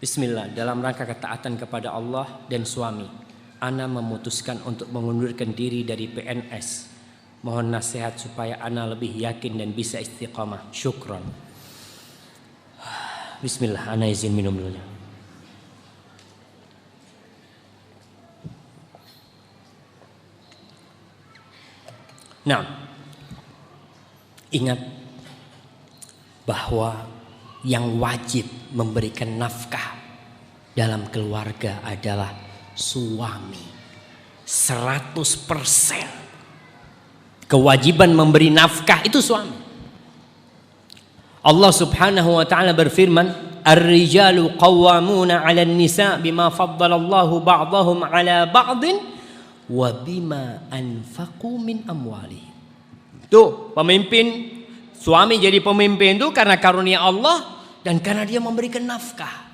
Bismillah, dalam rangka ketaatan kepada Allah dan suami, ana memutuskan untuk mengundurkan diri dari PNS. Mohon nasihat supaya ana lebih yakin dan bisa istiqamah. Syukron. Bismillah, ana izin minum dulu. Nah, ingat bahwa yang wajib memberikan nafkah dalam keluarga adalah suami. 100% kewajiban memberi nafkah itu suami. Allah Subhanahu wa taala berfirman, "Ar-rijalu qawwamuna 'alan nisa bima faddalallahu ba'dahum 'ala ba'din wa bima anfaqu min amwalihim." Tuh, pemimpin, suami jadi pemimpin itu karena karunia Allah dan karena dia memberikan nafkah.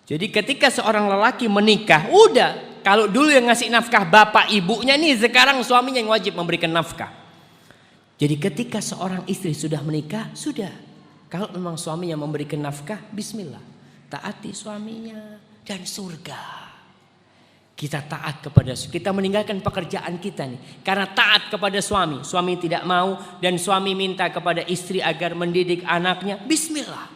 Jadi ketika seorang lelaki menikah, udah, kalau dulu yang ngasih nafkah bapak ibunya nih, sekarang suaminya yang wajib memberikan nafkah. Jadi ketika seorang istri sudah menikah, sudah. Kalau memang suaminya memberikan nafkah, bismillah, taati suaminya dan surga. Kita taat kepada, kita meninggalkan pekerjaan kita nih karena taat kepada suami. Suami tidak mau dan suami minta kepada istri agar mendidik anaknya. Bismillah,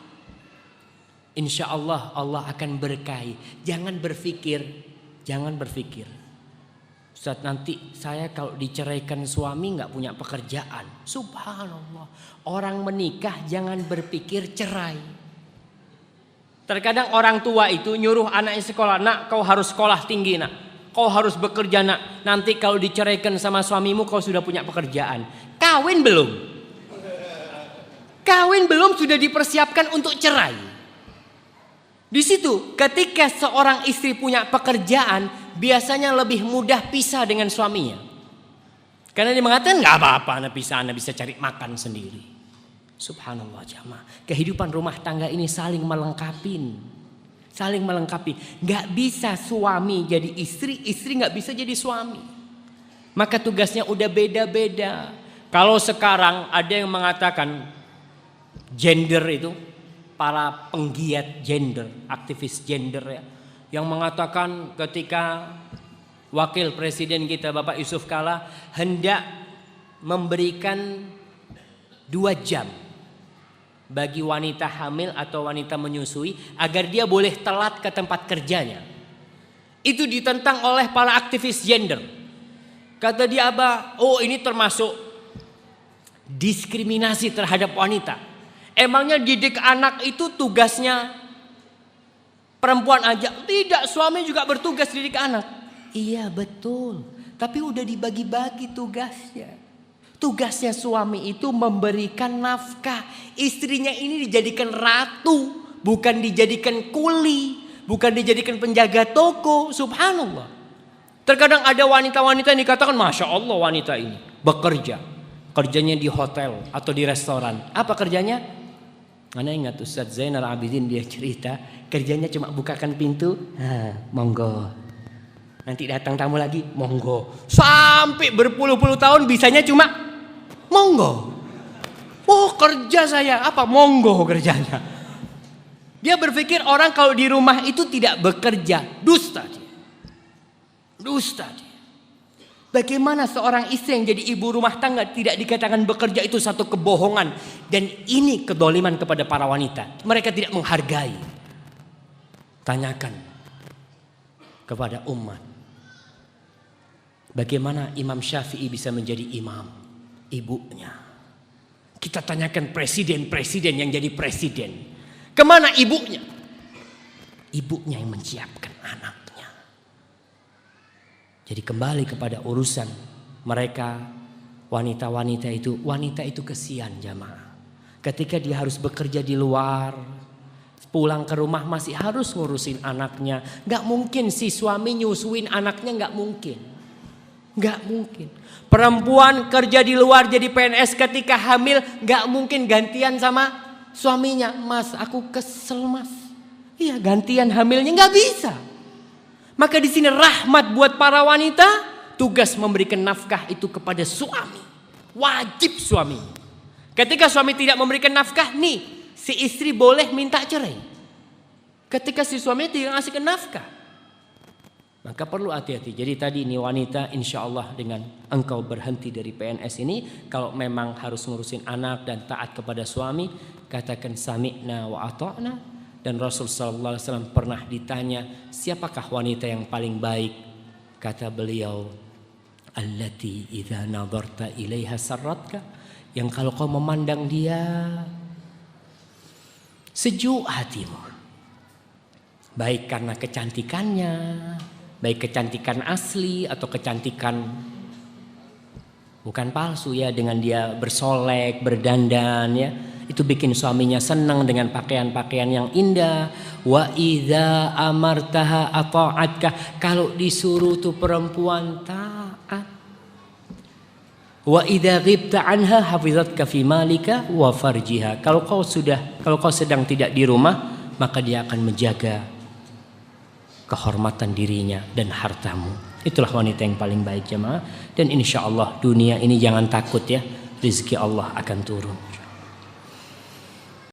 insya Allah Allah akan berkahi. Jangan berpikir, Ustaz, nanti saya kalau diceraikan suami nggak punya pekerjaan. Subhanallah, orang menikah jangan berpikir cerai. Terkadang orang tua itu nyuruh anaknya sekolah, nak kau harus sekolah tinggi nak, kau harus bekerja nak, nanti kalau diceraikan sama suamimu kau sudah punya pekerjaan. Kawin belum? Kawin belum sudah dipersiapkan untuk cerai. Di situ ketika seorang istri punya pekerjaan, biasanya lebih mudah pisah dengan suaminya. Karena dia mengatakan nggak apa-apa, anak bisa cari makan sendiri. Subhanallah jamaah, kehidupan rumah tangga ini saling melengkapi. Gak bisa suami jadi istri, istri gak bisa jadi suami. Maka tugasnya udah beda-beda. Kalau sekarang ada yang mengatakan gender itu, para penggiat gender, aktivis gender ya, yang mengatakan ketika wakil presiden kita Bapak Yusuf Kala hendak memberikan 2 jam bagi wanita hamil atau wanita menyusui agar dia boleh telat ke tempat kerjanya. Itu ditentang oleh para aktivis gender. Kata dia apa? Oh, ini termasuk diskriminasi terhadap wanita. Emangnya didik anak itu tugasnya perempuan aja? Tidak, suami juga bertugas didik anak. Iya betul, tapi udah dibagi-bagi tugasnya. Tugasnya suami itu memberikan nafkah. Istrinya ini dijadikan ratu, bukan dijadikan kuli, bukan dijadikan penjaga toko. Subhanallah. Terkadang ada wanita-wanita yang dikatakan Masya Allah wanita ini bekerja. Kerjanya di hotel atau di restoran. Apa kerjanya? Anda ingat Ustaz Zainal Abidin, dia cerita kerjanya cuma bukakan pintu, monggo. Nanti datang tamu lagi, monggo. Sampai berpuluh-puluh tahun bisanya cuma monggo. Oh, kerja saya apa? Monggo kerjanya. Dia berpikir orang kalau di rumah itu tidak bekerja, dusta dia. Bagaimana seorang istri yang jadi ibu rumah tangga tidak dikatakan bekerja, itu satu kebohongan. Dan ini kedoliman kepada para wanita. Mereka tidak menghargai. Tanyakan kepada umat, bagaimana Imam Syafi'i bisa menjadi imam? Ibunya. Kita tanyakan presiden-presiden yang jadi presiden, kemana ibunya? Ibunya yang menyiapkan anaknya. Jadi kembali kepada urusan mereka, wanita-wanita itu. Wanita itu kesian jamaah. Ketika dia harus bekerja di luar, pulang ke rumah masih harus ngurusin anaknya. Gak mungkin si suami nyusuin anaknya, gak mungkin. Perempuan kerja di luar jadi PNS ketika hamil, gak mungkin gantian sama suaminya. Mas, aku kesel mas. Iya, gantian hamilnya gak bisa. Maka di sini rahmat buat para wanita, tugas memberikan nafkah itu kepada suami. Wajib suami. Ketika suami tidak memberikan nafkah, nih si istri boleh minta cerai. ketika si suami tidak ngasih nafkah. Maka perlu hati-hati. Jadi tadi ini wanita, insya Allah dengan engkau berhenti dari PNS ini, kalau memang harus ngurusin anak dan taat kepada suami, katakan sami'na wa ata'na. Dan Rasul sallallahu alaihi wasallam pernah ditanya, siapakah wanita yang paling baik? Kata beliau, allati idza nadarta ilaiha sarratka, yang kalau kau memandang dia sejuk hatimu. Baik karena kecantikannya, baik kecantikan asli atau kecantikan bukan palsu ya, dengan dia bersolek, berdandan ya, itu bikin suaminya senang dengan pakaian-pakaian yang indah. Wa idza amartaha ata'atka, kalau disuruh tuh perempuan taat. Wa idza ghibta anha hafizatka fi malika wa farjiha, kalau kau sedang tidak di rumah, maka dia akan menjaga kehormatan dirinya dan hartamu. Itulah wanita yang paling baik jemaah. Dan insya Allah dunia ini jangan takut ya, rezeki Allah akan turun.